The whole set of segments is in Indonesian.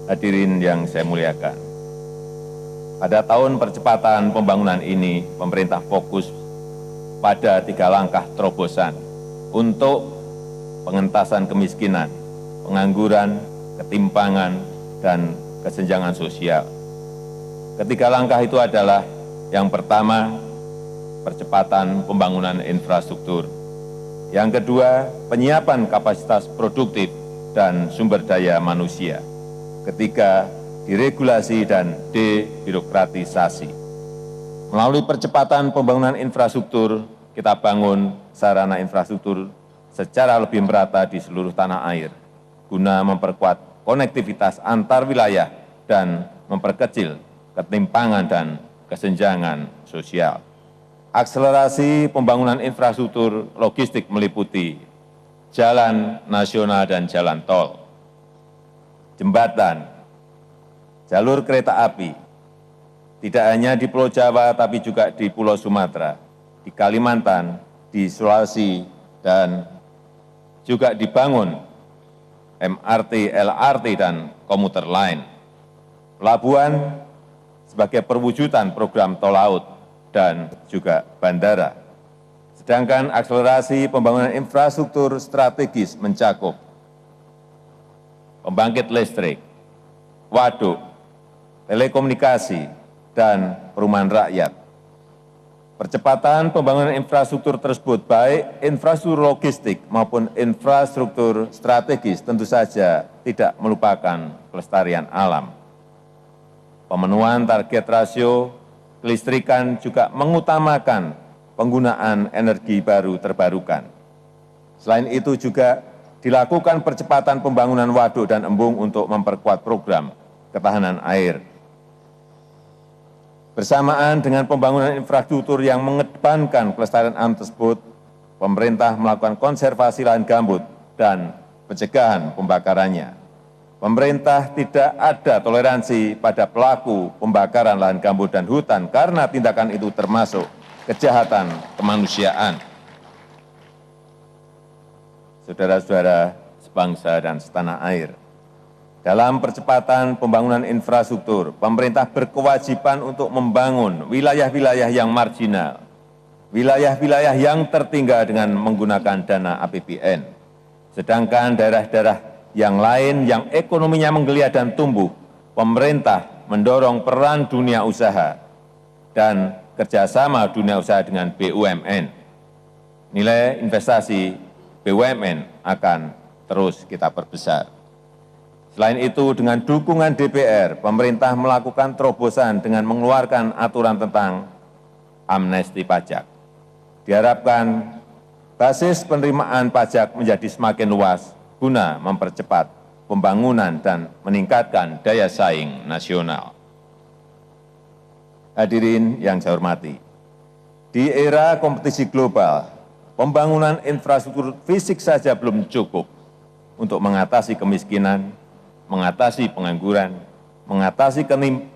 Hadirin yang saya muliakan, pada tahun percepatan pembangunan ini, pemerintah fokus pada 3 langkah terobosan untuk pengentasan kemiskinan, pengangguran, ketimpangan, dan kesenjangan sosial. Ketiga langkah itu adalah yang pertama, percepatan pembangunan infrastruktur. Yang kedua, penyiapan kapasitas produktif dan sumber daya manusia. Ketiga, diregulasi dan debirokratisasi. Melalui percepatan pembangunan infrastruktur, kita bangun sarana infrastruktur secara lebih merata di seluruh tanah air, guna memperkuat konektivitas antar wilayah dan memperkecil ketimpangan dan kesenjangan sosial. Akselerasi pembangunan infrastruktur logistik meliputi jalan nasional dan jalan tol, jembatan, jalur kereta api, tidak hanya di Pulau Jawa tapi juga di Pulau Sumatera, di Kalimantan, di Sulawesi, dan juga dibangun MRT, LRT, dan komuter lain. Pelabuhan sebagai perwujudan program tol laut dan juga bandara. Sedangkan akselerasi pembangunan infrastruktur strategis mencakup pembangkit listrik, waduk, telekomunikasi, dan perumahan rakyat. Percepatan pembangunan infrastruktur tersebut, baik infrastruktur logistik maupun infrastruktur strategis, tentu saja tidak melupakan kelestarian alam. Pemenuhan target rasio kelistrikan juga mengutamakan penggunaan energi baru terbarukan. Selain itu juga dilakukan percepatan pembangunan waduk dan embung untuk memperkuat program ketahanan air. Bersamaan dengan pembangunan infrastruktur yang mengedepankan kelestarian alam tersebut, pemerintah melakukan konservasi lahan gambut dan pencegahan pembakarannya. Pemerintah tidak ada toleransi pada pelaku pembakaran lahan gambut dan hutan karena tindakan itu termasuk kejahatan kemanusiaan. Saudara-saudara sebangsa dan setanah air, dalam percepatan pembangunan infrastruktur, pemerintah berkewajiban untuk membangun wilayah-wilayah yang marginal, wilayah-wilayah yang tertinggal dengan menggunakan dana APBN. Sedangkan daerah-daerah yang lain yang ekonominya menggeliat dan tumbuh, pemerintah mendorong peran dunia usaha dan kerjasama dunia usaha dengan BUMN. Nilai investasi BUMN akan terus kita perbesar. Selain itu, dengan dukungan DPR, pemerintah melakukan terobosan dengan mengeluarkan aturan tentang amnesti pajak. Diharapkan basis penerimaan pajak menjadi semakin luas guna mempercepat pembangunan dan meningkatkan daya saing nasional. Hadirin yang saya hormati, di era kompetisi global, pembangunan infrastruktur fisik saja belum cukup untuk mengatasi kemiskinan, mengatasi pengangguran, mengatasi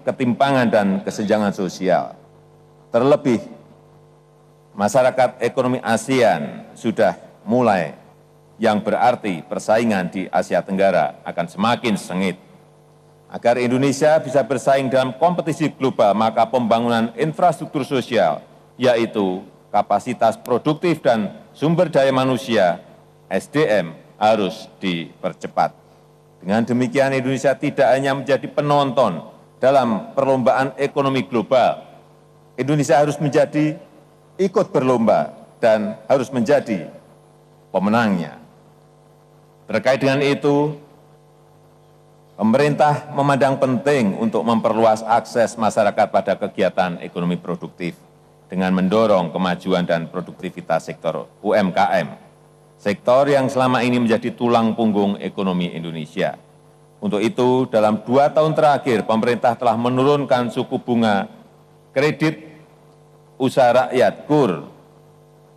ketimpangan dan kesenjangan sosial. Terlebih, masyarakat ekonomi ASEAN sudah mulai, yang berarti persaingan di Asia Tenggara akan semakin sengit. Agar Indonesia bisa bersaing dalam kompetisi global, maka pembangunan infrastruktur sosial, yaitu kapasitas produktif dan sumber daya manusia, SDM, harus dipercepat. Dengan demikian, Indonesia tidak hanya menjadi penonton dalam perlombaan ekonomi global. Indonesia harus menjadi ikut berlomba dan harus menjadi pemenangnya. Terkait dengan itu, pemerintah memandang penting untuk memperluas akses masyarakat pada kegiatan ekonomi produktif dengan mendorong kemajuan dan produktivitas sektor UMKM, sektor yang selama ini menjadi tulang punggung ekonomi Indonesia. Untuk itu, dalam 2 tahun terakhir, pemerintah telah menurunkan suku bunga kredit usaha rakyat KUR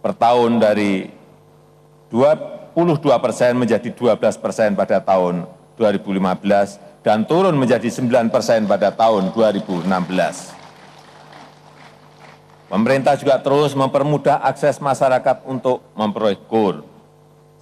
per tahun dari 22% menjadi 12% pada tahun 2015 dan turun menjadi 9% pada tahun 2016. Pemerintah juga terus mempermudah akses masyarakat untuk memperoleh KUR.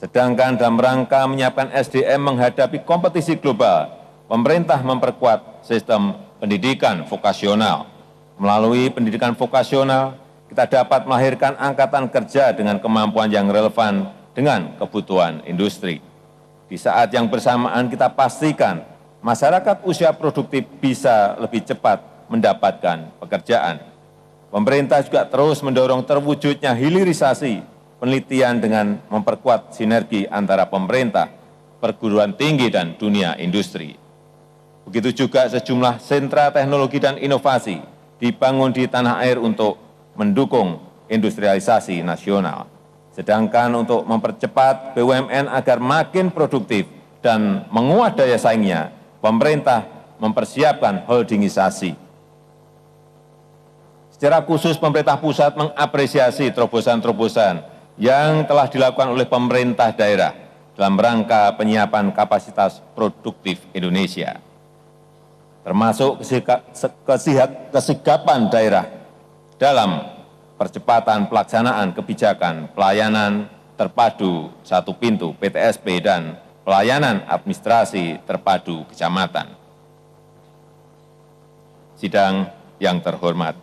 Sedangkan dalam rangka menyiapkan SDM menghadapi kompetisi global, pemerintah memperkuat sistem pendidikan vokasional. Melalui pendidikan vokasional, kita dapat melahirkan angkatan kerja dengan kemampuan yang relevan dengan kebutuhan industri. Di saat yang bersamaan kita pastikan masyarakat usia produktif bisa lebih cepat mendapatkan pekerjaan. Pemerintah juga terus mendorong terwujudnya hilirisasi penelitian dengan memperkuat sinergi antara pemerintah, perguruan tinggi, dan dunia industri. Begitu juga sejumlah sentra teknologi dan inovasi dibangun di tanah air untuk mendukung industrialisasi nasional. Sedangkan untuk mempercepat BUMN agar makin produktif dan menguat daya saingnya, pemerintah mempersiapkan holdingisasi. Secara khusus pemerintah pusat mengapresiasi terobosan-terobosan yang telah dilakukan oleh pemerintah daerah dalam rangka penyiapan kapasitas produktif Indonesia, termasuk kesigapan daerah dalam percepatan pelaksanaan kebijakan pelayanan terpadu satu pintu PTSP dan pelayanan administrasi terpadu kecamatan. Sidang yang terhormat,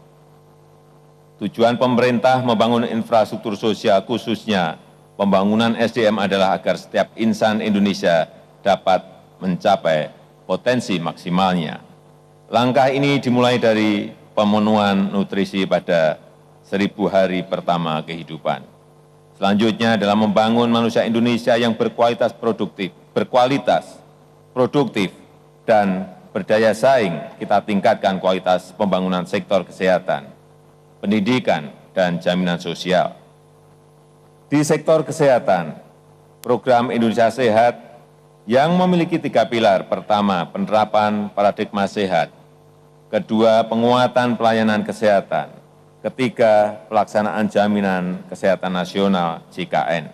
tujuan pemerintah membangun infrastruktur sosial khususnya pembangunan SDM adalah agar setiap insan Indonesia dapat mencapai potensi maksimalnya. Langkah ini dimulai dari pemenuhan nutrisi pada 1000 hari pertama kehidupan. Selanjutnya dalam membangun manusia Indonesia yang berkualitas produktif, dan berdaya saing, kita tingkatkan kualitas pembangunan sektor kesehatan, pendidikan, dan jaminan sosial. Di sektor kesehatan, program Indonesia Sehat yang memiliki 3 pilar. Pertama, penerapan paradigma sehat. Kedua, penguatan pelayanan kesehatan. Ketiga, pelaksanaan jaminan kesehatan nasional JKN.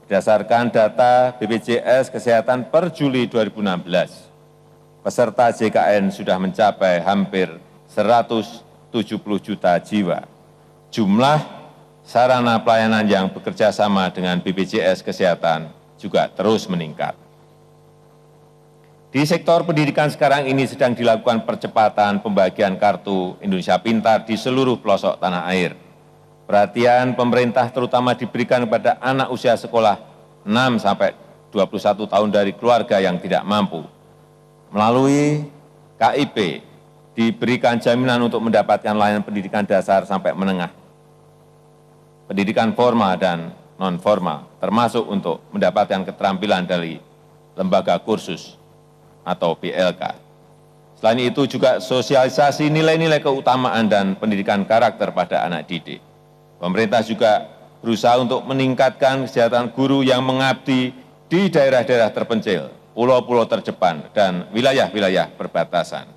Berdasarkan data BPJS Kesehatan per Juli 2016, peserta JKN sudah mencapai hampir 170 juta jiwa. Jumlah sarana pelayanan yang bekerja sama dengan BPJS Kesehatan juga terus meningkat. Di sektor pendidikan sekarang ini sedang dilakukan percepatan pembagian kartu Indonesia Pintar di seluruh pelosok tanah air. Perhatian pemerintah terutama diberikan kepada anak usia sekolah 6-21 tahun dari keluarga yang tidak mampu. Melalui KIP diberikan jaminan untuk mendapatkan layanan pendidikan dasar sampai menengah, pendidikan formal dan non-formal, termasuk untuk mendapatkan keterampilan dari lembaga kursus atau BLK. Selain itu juga sosialisasi nilai-nilai keutamaan dan pendidikan karakter pada anak didik. Pemerintah juga berusaha untuk meningkatkan kesejahteraan guru yang mengabdi di daerah-daerah terpencil, pulau-pulau terdepan, dan wilayah-wilayah perbatasan.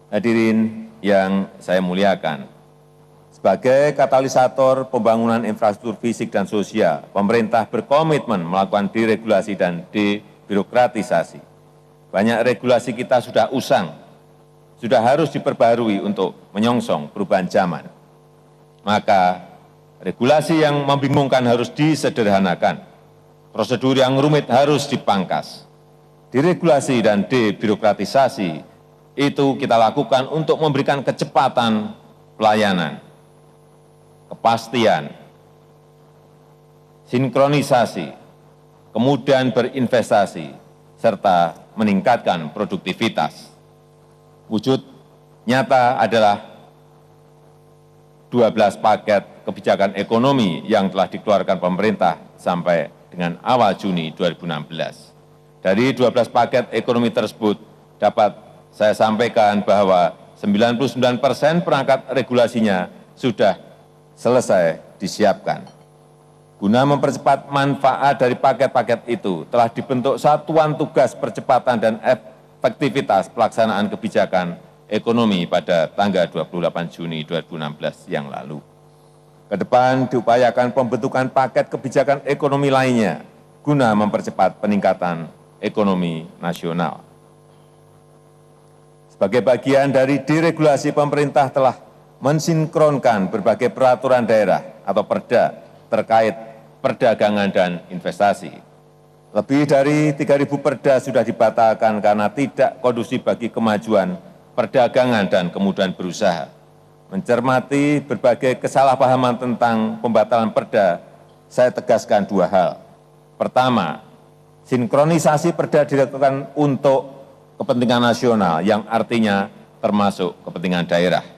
Hadirin yang saya muliakan, sebagai katalisator pembangunan infrastruktur fisik dan sosial, pemerintah berkomitmen melakukan deregulasi dan birokratisasi. Banyak regulasi kita sudah usang, sudah harus diperbarui untuk menyongsong perubahan zaman. Maka regulasi yang membingungkan harus disederhanakan, prosedur yang rumit harus dipangkas. Deregulasi dan debirokratisasi itu kita lakukan untuk memberikan kecepatan pelayanan, kepastian, sinkronisasi, kemudian berinvestasi, serta meningkatkan produktivitas. Wujud nyata adalah 12 paket kebijakan ekonomi yang telah dikeluarkan pemerintah sampai dengan awal Juni 2016. Dari 12 paket ekonomi tersebut dapat saya sampaikan bahwa 99% perangkat regulasinya sudah selesai disiapkan. Guna mempercepat manfaat dari paket-paket itu, telah dibentuk Satuan Tugas Percepatan dan Efektivitas Pelaksanaan Kebijakan Ekonomi pada tanggal 28 Juni 2016 yang lalu. Ke depan diupayakan pembentukan paket kebijakan ekonomi lainnya, guna mempercepat peningkatan ekonomi nasional. Sebagai bagian dari deregulasi, pemerintah telah mensinkronkan berbagai peraturan daerah atau perda terkait perdagangan dan investasi. Lebih dari 3.000 perda sudah dibatalkan karena tidak kondusif bagi kemajuan perdagangan dan kemudahan berusaha. Mencermati berbagai kesalahpahaman tentang pembatalan perda, saya tegaskan dua hal. Pertama, sinkronisasi perda dilakukan untuk kepentingan nasional yang artinya termasuk kepentingan daerah.